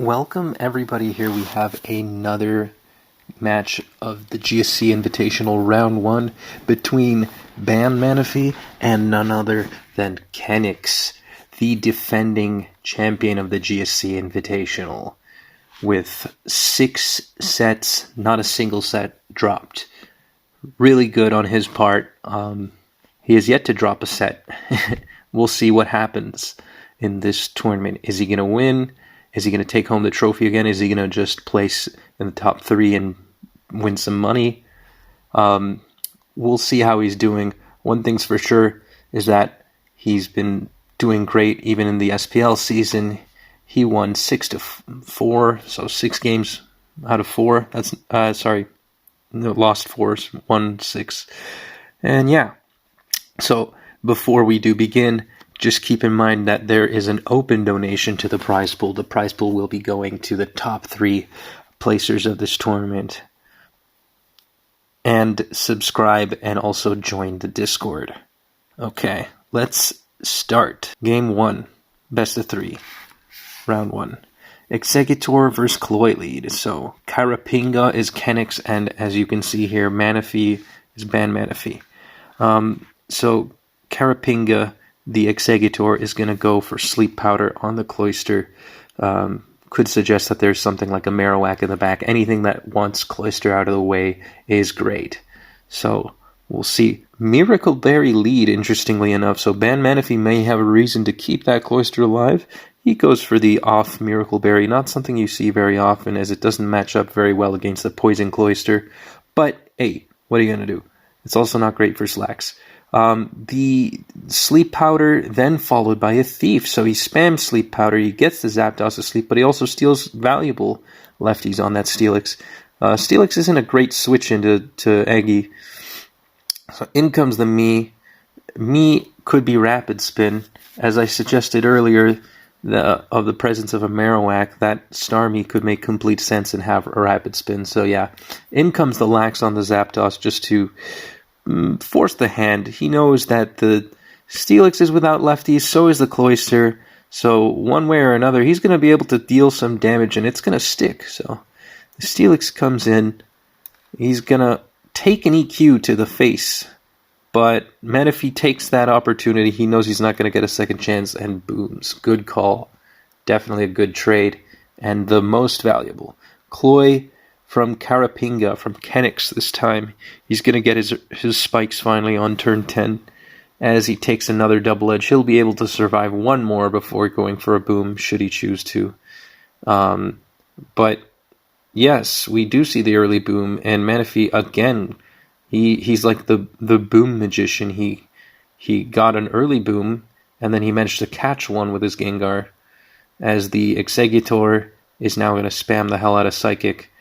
Welcome everybody. Here we have another match of the GSC Invitational Round 1 between Ban Manaphy and none other than Kenix, the defending champion of the GSC Invitational, with 6 sets, not a single set dropped. Really good on his part. He has yet to drop a set. We'll see what happens in this tournament. Is he going to win? Is he going to take home the trophy again? Is he going to just place in the top 3 and win some money? We'll see how he's doing. One thing's for sure is that he's been doing great even in the SPL season. He won 6-4, so 6 games out of 4. Lost 4, won 6. And yeah, so before we do begin, just keep in mind that there is an open donation to the prize pool. The prize pool will be going to the top 3 placers of this tournament. And subscribe and also join the Discord. Okay, let's start. Game 1, best of 3, round 1. Executor versus Cloy lead. So Karapinga is Kenix, and as you can see here, Manaphy is Ban Manaphy. So Karapinga, the Executor, is going to go for Sleep Powder on the Cloister. Could suggest that there's something like a Marowak in the back. Anything that wants Cloister out of the way is great. So we'll see. Miracle Berry lead, interestingly enough. So Ban Manaphy may have a reason to keep that Cloister alive. He goes for the off Miracle Berry. Not something you see very often, as it doesn't match up very well against the Poison Cloister. But hey, what are you going to do? It's also not great for Slacks. The Sleep Powder then followed by a Thief. So he spams Sleep Powder, he gets the Zapdos to sleep, but he also steals valuable lefties on that Steelix. Steelix isn't a great switch into Eggy. So in comes the Me. Me could be Rapid Spin. As I suggested earlier, of the presence of a Marowak, that Starmie could make complete sense and have a Rapid Spin. So yeah, in comes the Lax on the Zapdos just to force the hand. He knows that the Steelix is without lefties, so is the Cloister. So one way or another, he's going to be able to deal some damage, and it's going to stick. So the Steelix comes in. He's going to take an EQ to the face. But Manaphy takes that opportunity. He knows he's not going to get a second chance, and booms. Good call. Definitely a good trade. And the most valuable. Cloy from Karapinga, from Kenix this time. He's going to get his spikes finally on turn 10. As he takes another double edge, he'll be able to survive one more before going for a boom, should he choose to. But yes, we do see the early boom, and Manaphy, again, he's like the boom magician. He got an early boom, and then he managed to catch one with his Gengar, as the Executor is now going to spam the hell out of Psychic.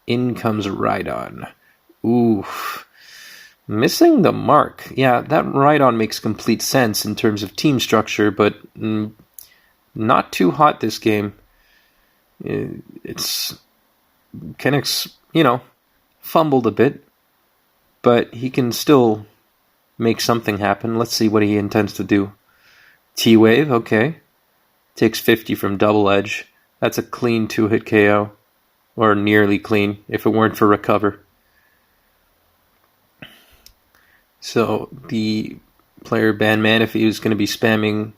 In comes Rhydon. Oof. Missing the mark. Yeah, that Rhydon makes complete sense in terms of team structure, but not too hot this game. It's Kenix, fumbled a bit, but he can still make something happen. Let's see what he intends to do. T-Wave, okay. Takes 50 from Double Edge. That's a clean 2-hit KO. Or nearly clean, if it weren't for Recover. So the player Ban Manaphy is going to be spamming.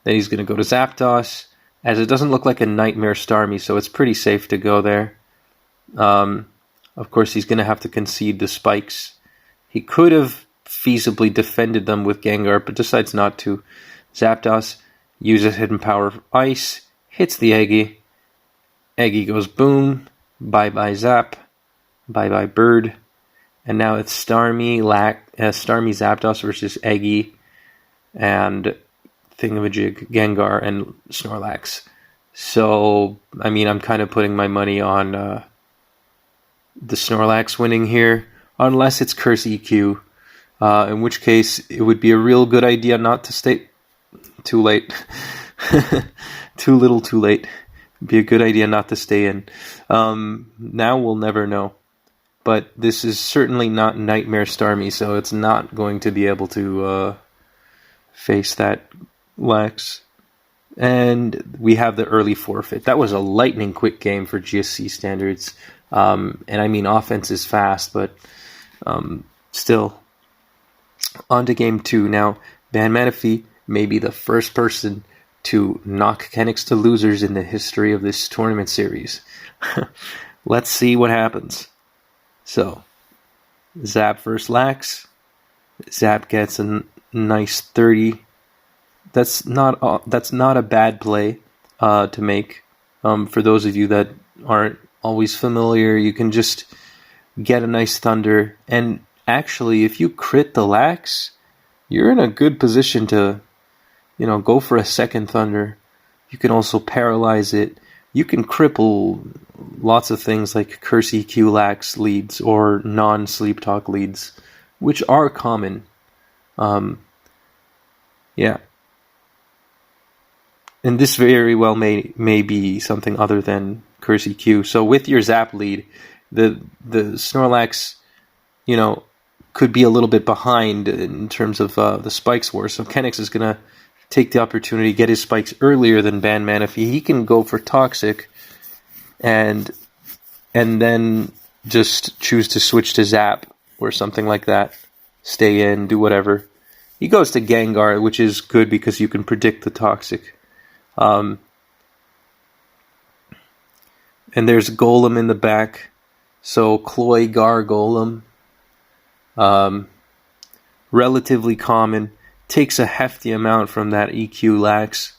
Then he's going to go to Zapdos, as it doesn't look like a Nightmare Starmie, so it's pretty safe to go there. Of course, he's going to have to concede the spikes. He could have feasibly defended them with Gengar, but decides not to. Zapdos uses Hidden Power of Ice, hits the Eggy. Eggy goes boom, bye-bye Zap, bye-bye Bird, and now it's Starmie Zapdos versus Eggy, and Thingamajig, Gengar, and Snorlax. So, I'm kind of putting my money on the Snorlax winning here, unless it's Curse EQ, in which case it would be a real good idea not to stay too late. Too little, too late. Be a good idea not to stay in. Now we'll never know. But this is certainly not Nightmare Starmie, so it's not going to be able to face that Lax. And we have the early forfeit. That was a lightning quick game for GSC standards. And I mean, offense is fast, but still. On to game 2 now. Ban Manaphy may be the first person to knock Kenix to losers in the history of this tournament series. Let's see what happens. So, Zap versus Lax. Zap gets a nice 30. That's not a bad play to make. For those of you that aren't always familiar, you can just get a nice thunder. And actually, if you crit the Lax, you're in a good position to, go for a second thunder. You can also paralyze it. You can cripple lots of things like curse EQ Lax leads or non-sleep talk leads, which are common. Yeah. And this very well may be something other than curse EQ. So with your Zap lead, the Snorlax, could be a little bit behind in terms of the spikes war. So Kenix is going to take the opportunity, get his spikes earlier than Ban Manaphy. He can go for Toxic and then just choose to switch to Zap or something like that. Stay in, do whatever. He goes to Gengar, which is good because you can predict the Toxic. And there's Golem in the back. So Cloy, Gar, Golem. Relatively common. Takes a hefty amount from that EQ Lax.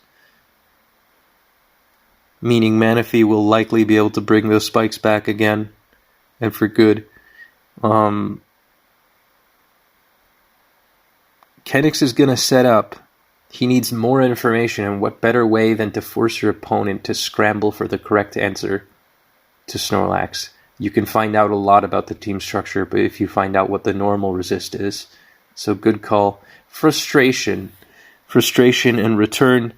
Meaning Manaphy will likely be able to bring those spikes back again. And for good. Kenix is going to set up. He needs more information, and what better way than to force your opponent to scramble for the correct answer to Snorlax. You can find out a lot about the team structure, but if you find out what the normal resist is. So good call. Frustration and Return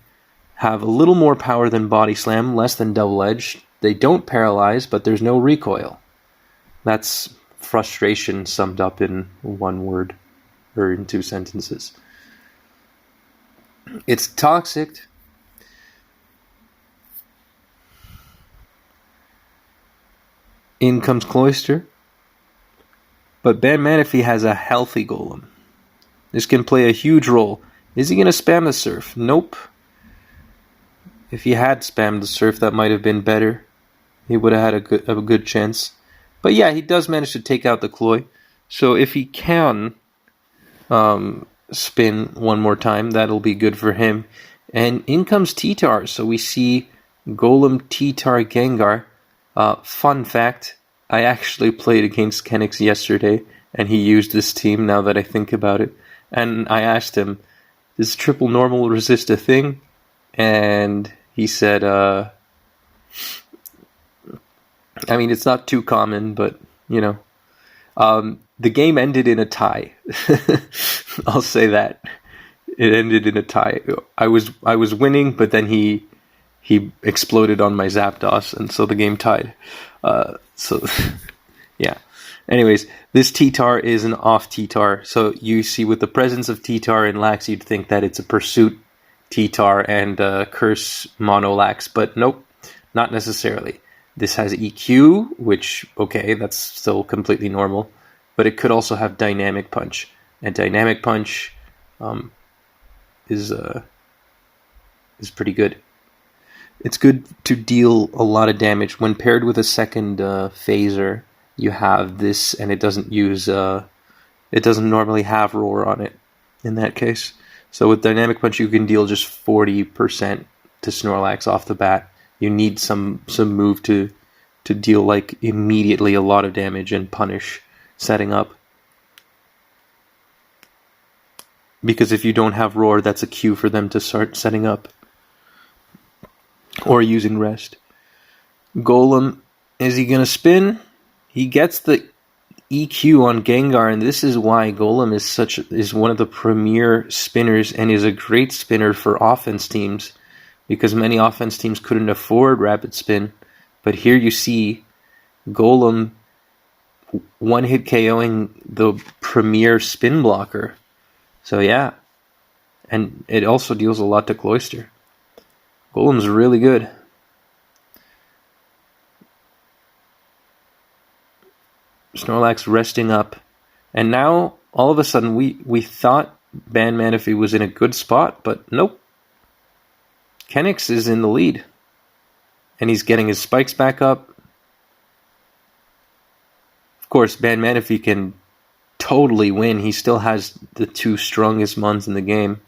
have a little more power than Body Slam, less than Double Edge. They don't paralyze, but there's no recoil. That's Frustration summed up in one word, or in 2 sentences. It's Toxic. In comes Cloyster. But Ban Manaphy has a healthy Golem. This can play a huge role. Is he going to spam the Surf? Nope. If he had spammed the Surf, that might have been better. He would have had a good chance. But yeah, he does manage to take out the Cloy. So if he can spin one more time, that'll be good for him. And in comes T-Tar. So we see Golem, T-Tar, Gengar. Fun fact, I actually played against Kenix yesterday, and he used this team now that I think about it. And I asked him, is triple normal resist a thing? And he said, it's not too common, but, the game ended in a tie. I'll say that. It ended in a tie. I was winning, but then he exploded on my Zapdos, and so the game tied. Yeah. Anyways, this T-Tar is an off T-Tar. So you see with the presence of T-Tar in Lax, you'd think that it's a Pursuit T-Tar and Curse Mono Lax, but nope, not necessarily. This has EQ, which, okay, that's still completely normal, but it could also have Dynamic Punch. And Dynamic Punch is pretty good. It's good to deal a lot of damage. When paired with a second phaser, you have this, and it doesn't normally have Roar on it in that case. So with Dynamic Punch, you can deal just 40% to Snorlax off the bat. You need some move to deal like immediately a lot of damage and punish setting up. Because if you don't have Roar, that's a cue for them to start setting up. Or using Rest. Golem, is he going to spin? He gets the EQ on Gengar, and this is why Golem is one of the premier spinners and is a great spinner for offense teams, because many offense teams couldn't afford Rapid Spin. But here you see Golem one-hit KOing the premier spin blocker. So yeah. And it also deals a lot to Cloyster. Golem's really good. Snorlax resting up. And now, all of a sudden, we thought Ban Manaphy was in a good spot, but nope. Kenix is in the lead. And he's getting his spikes back up. Of course, Ban Manaphy can totally win. He still has the 2 strongest mons in the game.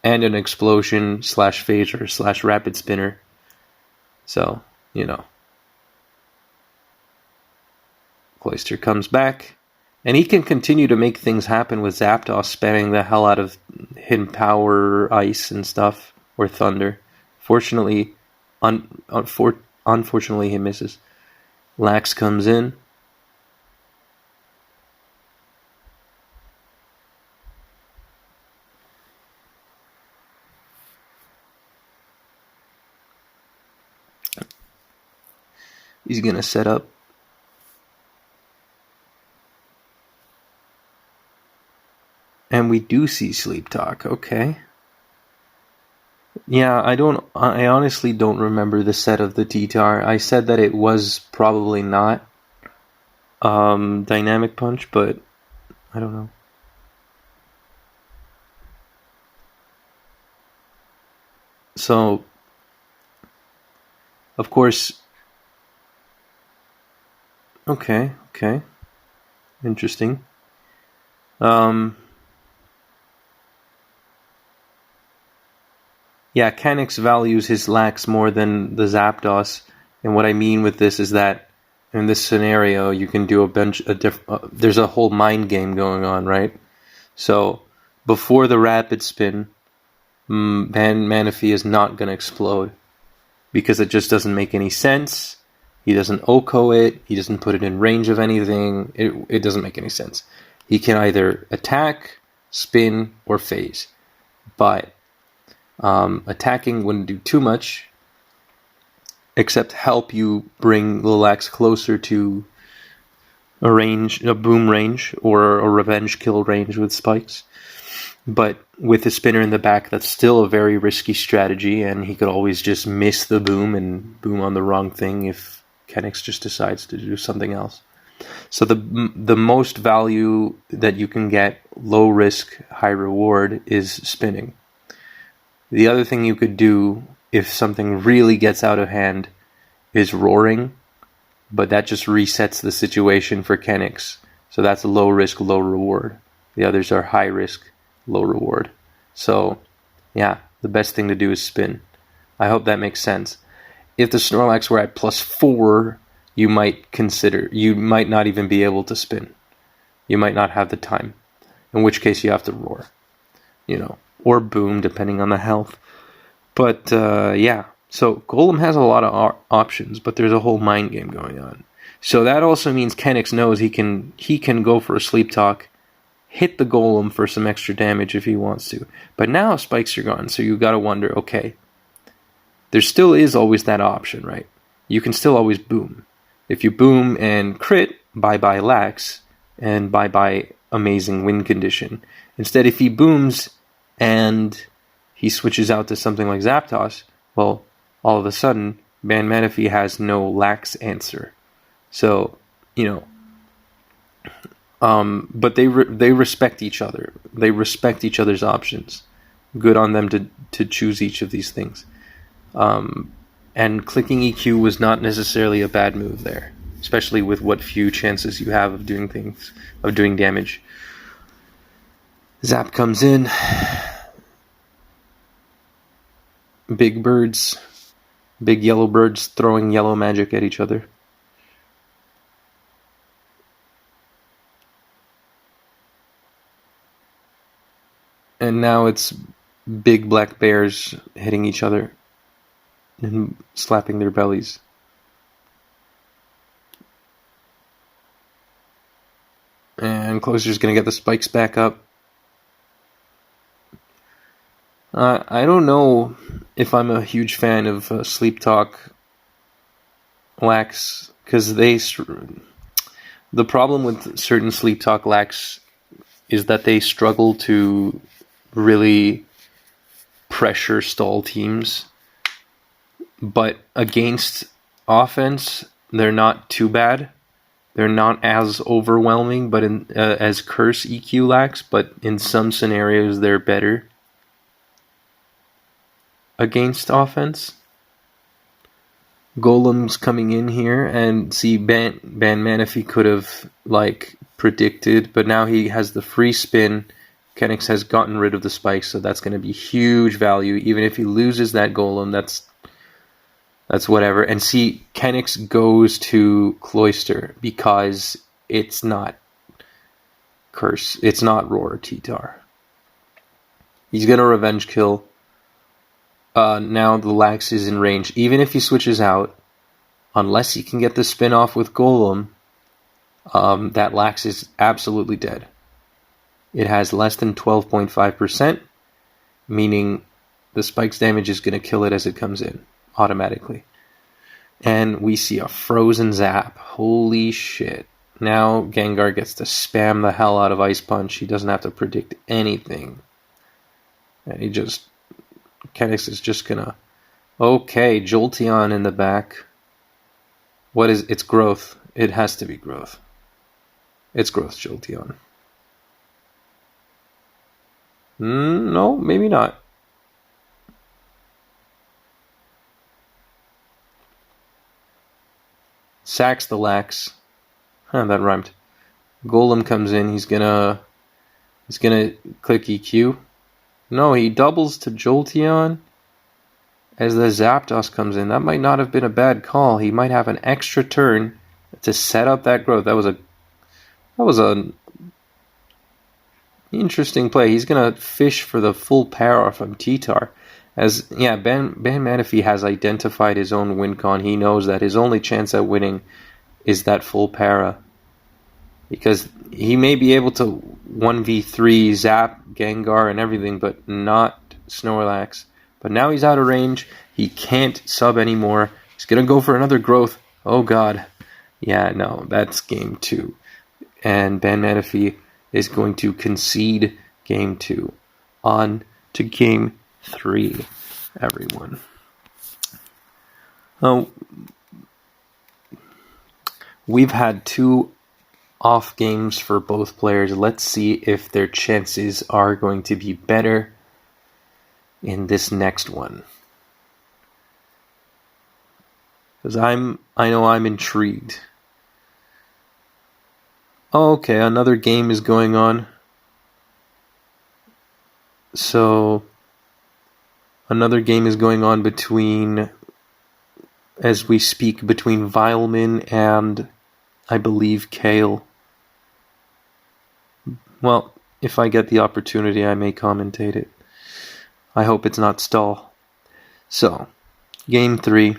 And an explosion / phaser / rapid spinner. So, Cloyster comes back. And he can continue to make things happen with Zapdos spamming the hell out of hidden power, ice, and stuff. Or thunder. Fortunately, unfortunately, he misses. Lax comes in. He's going to set up. And we do see Sleep Talk. Okay. Yeah, I honestly don't remember the set of the T-Tar. I said that it was probably not Dynamic Punch, but I don't know. So, of course, okay. Interesting. Yeah, Kenix values his Lax more than the Zapdos, and what I mean with this is that in this scenario, you can do there's a whole mind game going on, right? So, before the rapid spin, Ban Manaphy is not going to explode, because it just doesn't make any sense. He doesn't OHKO it, he doesn't put it in range of anything, it doesn't make any sense. He can either attack, spin, or phase, but attacking wouldn't do too much, except help you bring Lilax closer to a boom range, or a revenge kill range with spikes. But with a spinner in the back, that's still a very risky strategy, and he could always just miss the boom and boom on the wrong thing if Kenix just decides to do something else. So the most value that you can get, low risk, high reward, is spinning. The other thing you could do if something really gets out of hand is roaring, but that just resets the situation for Kenix. So that's low risk, low reward. The others are high risk, low reward. So, yeah, the best thing to do is spin. I hope that makes sense. If the Snorlax were at +4, you might not even be able to spin. You might not have the time. In which case you have to roar. Or boom, depending on the health. But, yeah. So, Golem has a lot of options, but there's a whole mind game going on. So that also means Kenix knows he can go for a Sleep Talk, hit the Golem for some extra damage if he wants to. But now spikes are gone, so you gotta wonder, okay, there still is always that option, right? You can still always boom. If you boom and crit, bye-bye Lax, and bye-bye amazing win condition. Instead, if he booms and he switches out to something like Zapdos, well, all of a sudden, Ban Manaphy has no Lax answer. So, but they respect each other. They respect each other's options. Good on them to choose each of these things. And clicking EQ was not necessarily a bad move there, especially with what few chances you have of doing damage. Zap comes in. Big yellow birds throwing yellow magic at each other. And now it's big black bears hitting each other and slapping their bellies. And Closer's going to get the spikes back up. I don't know if I'm a huge fan of Sleep Talk Lax, because the problem with certain Sleep Talk Lax is that they struggle to really pressure stall teams. but against offense, they're not too bad. They're not as overwhelming, but as Curse EQ lacks, but in some scenarios they're better against offense. Golem's coming in here, and see, Ban Manaphy could have predicted, but now he has the free spin. Kenix has gotten rid of the spikes, so that's going to be huge value. Even if he loses that Golem, that's whatever. And see, Kenix goes to Cloister because it's not Curse. It's not Roar T-Tar. He's going to revenge kill. Now the Lax is in range. Even if he switches out, unless he can get the spin off with Golem, that Lax is absolutely dead. It has less than 12.5%, meaning the spikes damage is going to kill it as it comes in automatically. And we see a frozen zap. Holy shit. Now Gengar gets to spam the hell out of Ice Punch. He doesn't have to predict anything. And Kenix is just gonna... Okay, Jolteon in the back. What is... It's growth. It has to be growth. It's growth, Jolteon. No, maybe not. Sacks the Lax. That rhymed. Golem comes in. He's gonna click EQ. No, he doubles to Jolteon as the Zapdos comes in. That might not have been a bad call. He might have an extra turn to set up that growth. That was a interesting play. He's gonna fish for the full power from T-Tar. Ban Manaphy has identified his own win con. He knows that his only chance at winning is that full para. Because he may be able to 1v3 Zap, Gengar, and everything, but not Snorlax. But now he's out of range. He can't sub anymore. He's going to go for another growth. Oh god. Yeah, no, that's game 2. And Ban Manaphy is going to concede game 2. On to game 3, everyone. We've had 2 off games for both players. Let's see if their chances are going to be better in this next one. Because I know I'm intrigued. Okay, another game is going on. So another game is going on as we speak, between Vileman and, I believe, Kale. Well, if I get the opportunity, I may commentate it. I hope it's not stall. So, game 3.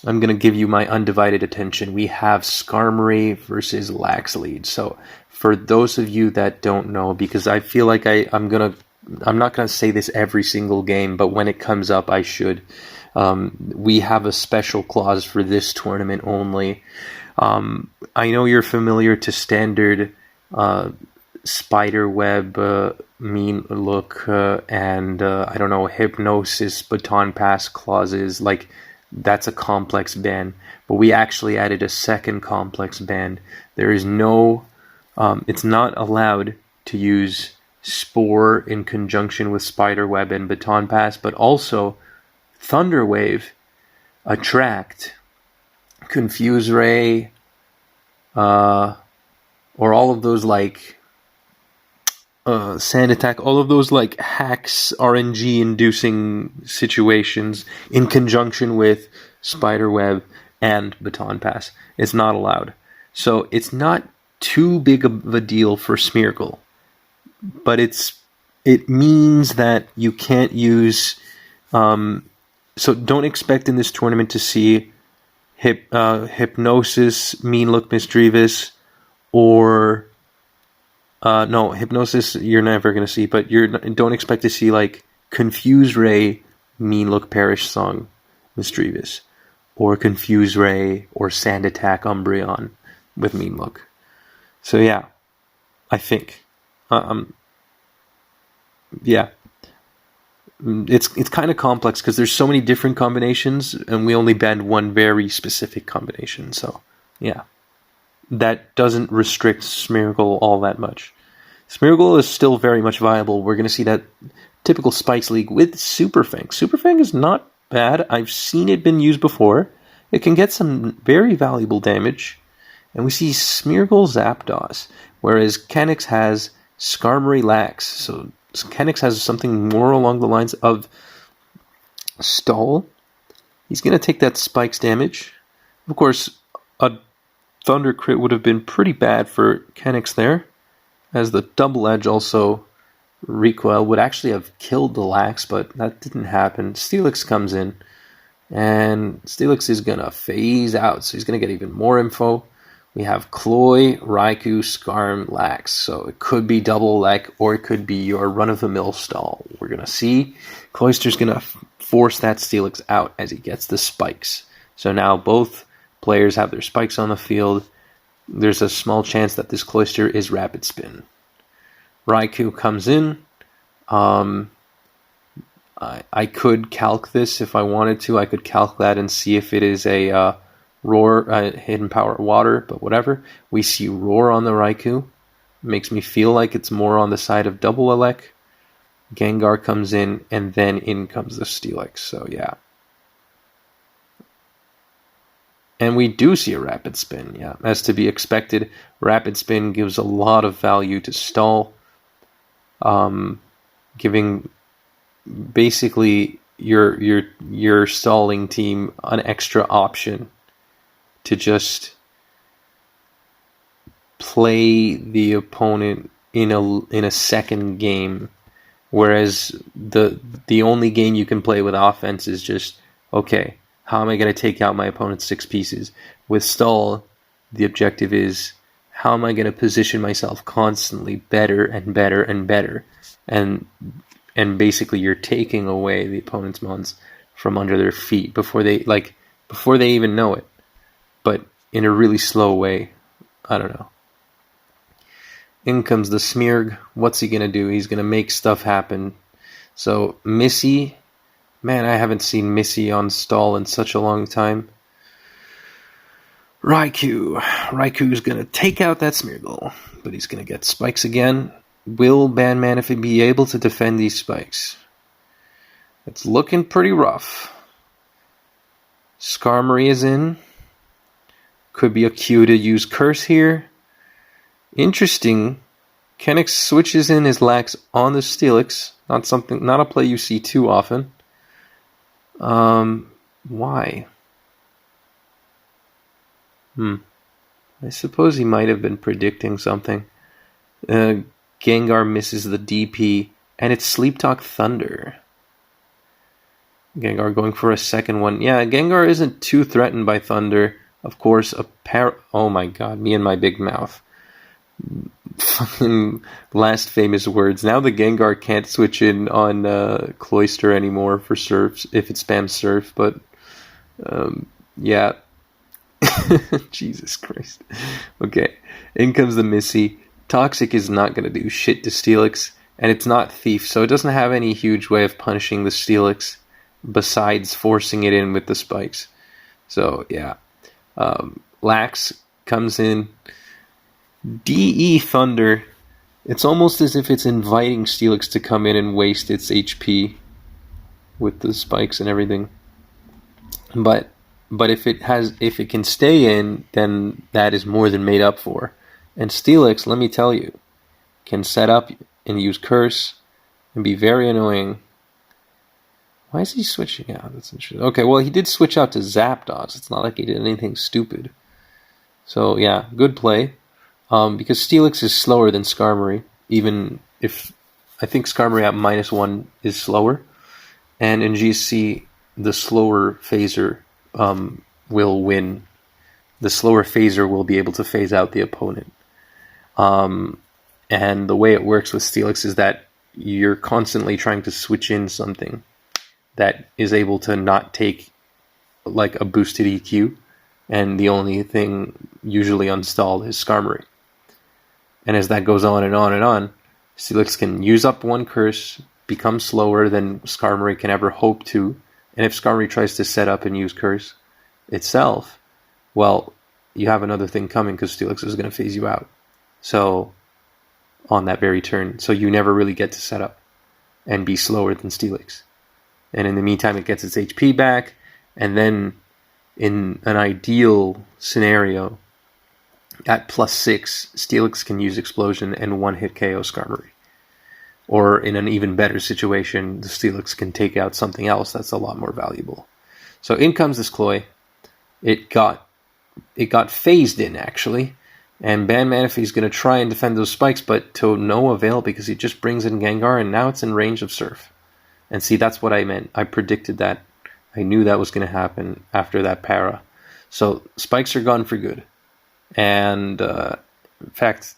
I'm going to give you my undivided attention. We have Skarmory versus Laxlead. So, for those of you that don't know, because I feel like I'm not going to say this every single game, but when it comes up, I should. We have a special clause for this tournament only. I know you're familiar to standard Spiderweb, Mean Look, and I don't know, Hypnosis, Baton Pass clauses. That's a complex ban, but we actually added a second complex ban. There is no, it's not allowed to use Spore in conjunction with Spiderweb and Baton Pass, but also Thunder Wave, Attract, Confuse Ray, or all of those Sand Attack, all of those hacks, RNG inducing situations in conjunction with Spiderweb and Baton Pass. It's not allowed. So it's not too big of a deal for Smeargle, but it means that you can't use. So don't expect in this tournament to see Hypnosis, Mean Look, Misdreavus, or no, Hypnosis you're never going to see, but don't expect to see Confuse Ray, Mean Look, Perish Song, Misdreavus, or Confuse Ray or Sand Attack Umbreon with Mean Look. So yeah, I think yeah. it's kind of complex because there's so many different combinations, and we only banned one very specific combination. So, yeah. That doesn't restrict Smeargle all that much. Smeargle is still very much viable. We're going to see that typical Spikes League with Super Fang. Super Fang is not bad. I've seen it been used before. It can get some very valuable damage. And we see Smeargle Zapdos, whereas Kenix has Skarmory Lax. So Kenix has something more along the lines of Stall. He's going to take that Spikes damage. Of course, a Thunder crit would have been pretty bad for Kenix there, as the double edge also recoil would actually have killed the Lax, but that didn't happen. Steelix comes in, and Steelix is going to phase out, so he's going to get even more info. We have Cloy, Raikou, Skarm, Lax, so it could be double Lek, or it could be your run-of-the-mill stall. We're going to see. Cloyster's going to force that Steelix out as he gets the spikes. So now both players have their spikes on the field. There's a small chance that this Cloyster is Rapid Spin. Raikou comes in. I could calc this if I wanted to. I could calc that and see if it is a Roar, Hidden Power Water, but whatever. We see Roar on the Raikou. Makes me feel like it's more on the side of double Elec. Gengar comes in, and then in comes the Steelix. So yeah. And we do see a Rapid Spin, yeah. As to be expected, Rapid Spin gives a lot of value to stall, giving basically your stalling team an extra option to just play the opponent in a second game, whereas the only game you can play with offense is just, okay, how am I going to take out my opponent's 6 pieces? With stall, the objective is, how am I going to position myself constantly better and better and better? And basically you're taking away the opponent's mons from under their feet before they even know it. But in a really slow way. I don't know. In comes the Smearg. What's he going to do? He's going to make stuff happen. So Missy, man, I haven't seen Missy on stall in such a long time. Raikou's going to take out that Smeargle, but he's going to get spikes again. Will Ban Manaphy be able to defend these spikes? It's looking pretty rough. Skarmory is in. Could be a cue to use Curse here. Interesting. Kenix switches in his Lax on the Steelix. Not a play you see too often. Why? I suppose he might have been predicting something. Gengar misses the DP, and it's Sleep Talk Thunder. Gengar going for a second one. Yeah, Gengar isn't too threatened by Thunder. Of course, oh my god, me and my big mouth. Fucking last famous words. Now the Gengar can't switch in on Cloyster anymore for Surfs, if it spams Surf, but yeah. Jesus Christ. Okay, in comes the Missy. Toxic is not going to do shit to Steelix, and it's not Thief, so it doesn't have any huge way of punishing the Steelix besides forcing it in with the spikes. So, yeah. Lax comes in. DE Thunder. It's almost as if it's inviting Steelix to come in and waste its HP with the spikes and everything. But if it can stay in, then that is more than made up for. And Steelix, let me tell you, can set up and use Curse and be very annoying. Why is he switching out? That's interesting. Okay, well, he did switch out to Zapdos. It's not like he did anything stupid. So, yeah, good play. Because Steelix is slower than Skarmory, even if I think Skarmory at -1 is slower. And in GSC, the slower phaser will win. The slower phaser will be able to phase out the opponent. And the way it works with Steelix is that you're constantly trying to switch in something that is able to not take like a boosted EQ, and the only thing usually unstalled is Skarmory. And as that goes on and on and on, Steelix can use up one Curse, becomes slower than Skarmory can ever hope to. And if Skarmory tries to set up and use Curse itself, well, you have another thing coming because Steelix is going to phase you out. So, on that very turn. So you never really get to set up and be slower than Steelix. And in the meantime, it gets its HP back. And then, in an ideal scenario, at +6, Steelix can use Explosion and one-hit KO Skarmory. Or in an even better situation, the Steelix can take out something else that's a lot more valuable. So in comes this Cloy. It got phased in, actually. And Ban Manaphy is going to try and defend those spikes, but to no avail because he just brings in Gengar, and now it's in range of Surf. And see, that's what I meant. I predicted that. I knew that was going to happen after that para. So spikes are gone for good. And in fact,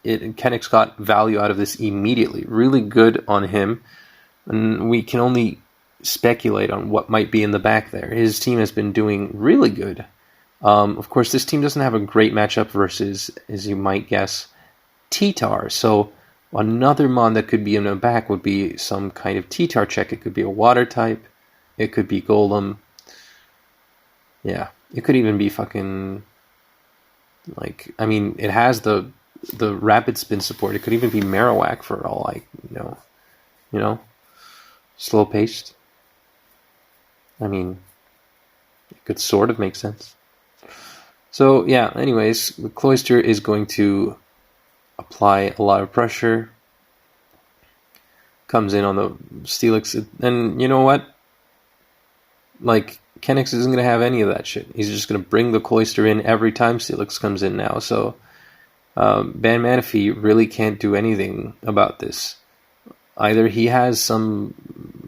Kenix got value out of this immediately. Really good on him. And we can only speculate on what might be in the back there. His team has been doing really good. Of course, this team doesn't have a great matchup versus, as you might guess, T-Tar. So another mon that could be in the back would be some kind of T-Tar check. It could be a water type. It could be Golem. Yeah, it could even be fucking... Like, I mean, it has the rapid spin support. It could even be Marowak for all I know. You know? Slow paced. I mean, it could sort of make sense. So, yeah, anyways, the Cloyster is going to apply a lot of pressure. Comes in on the Steelix. And you know what? Like, Kenix isn't going to have any of that shit. He's just going to bring the Cloyster in every time Steelix comes in now. So, Ban Manaphy really can't do anything about this. Either he has some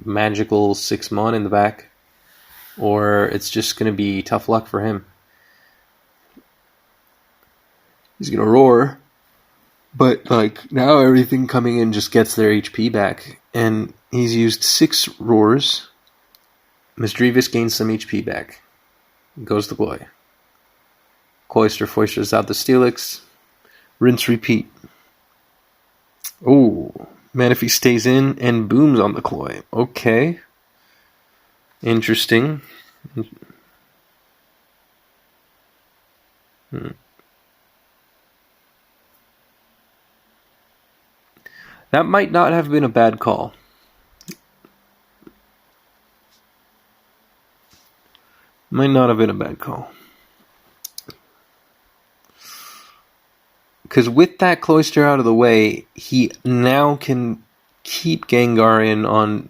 magical 6-mon in the back, or it's just going to be tough luck for him. He's going to roar, but like now everything coming in just gets their HP back. And he's used 6 roars. Misdreavus gains some HP back. Goes the Gloy. Cloyster foisters out the Steelix. Rinse, repeat. Oh, Manaphy stays in and booms on the Cloy. Okay. Interesting. That might not have been a bad call. Might not have been a bad call. Because with that Cloyster out of the way, he now can keep Gengar in on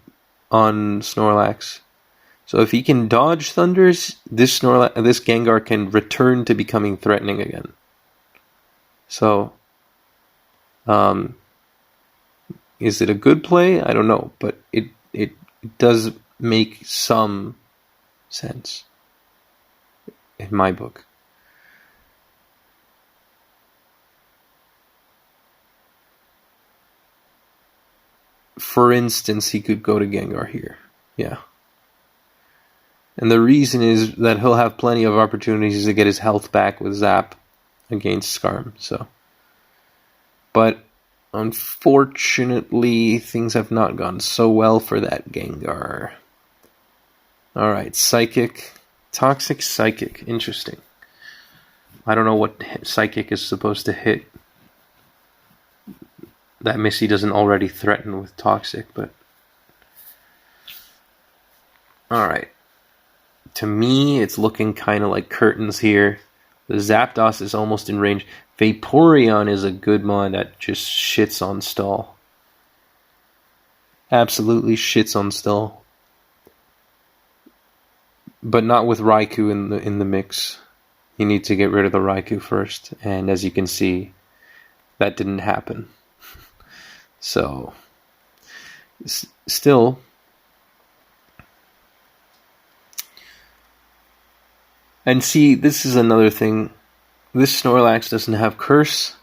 Snorlax. So if he can dodge Thunders, this Gengar can return to becoming threatening again. So, is it a good play? I don't know, but it does make some sense in my book. For instance, he could go to Gengar here. Yeah. And the reason is that he'll have plenty of opportunities to get his health back with Zap against Skarm. So, but unfortunately, things have not gone so well for that Gengar. Alright, Psychic. Toxic Psychic. Interesting. I don't know what Psychic is supposed to hit. That Missy doesn't already threaten with Toxic, but... Alright. To me, it's looking kind of like curtains here. The Zapdos is almost in range. Vaporeon is a good mon that just shits on Stall. Absolutely shits on Stall. But not with Raikou in the mix. You need to get rid of the Raikou first. And as you can see, that didn't happen. So, still, and see, this is another thing. This Snorlax doesn't have Curse,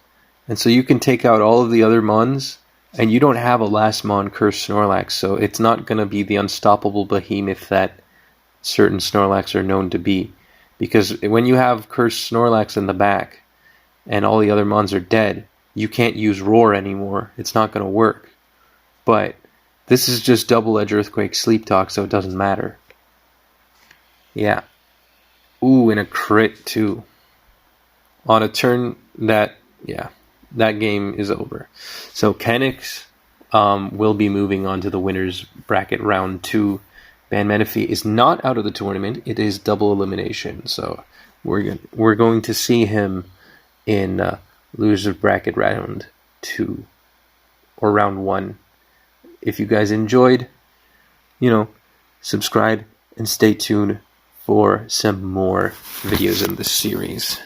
and so you can take out all of the other Mons, and you don't have a last Mon Curse Snorlax, so it's not going to be the unstoppable behemoth that certain Snorlax are known to be. Because when you have Curse Snorlax in the back, and all the other Mons are dead, you can't use Roar anymore. It's not going to work. But This is just Double Edge Earthquake Sleep Talk, so it doesn't matter. Yeah. Ooh, and a crit too. On a turn that game is over. So Kenix will be moving on to the winners bracket round 2. Ban Manaphy is not out of the tournament. It is double elimination. So we're going to see him in losers bracket round 2 or round 1. If you guys enjoyed, subscribe and stay tuned for some more videos in this series.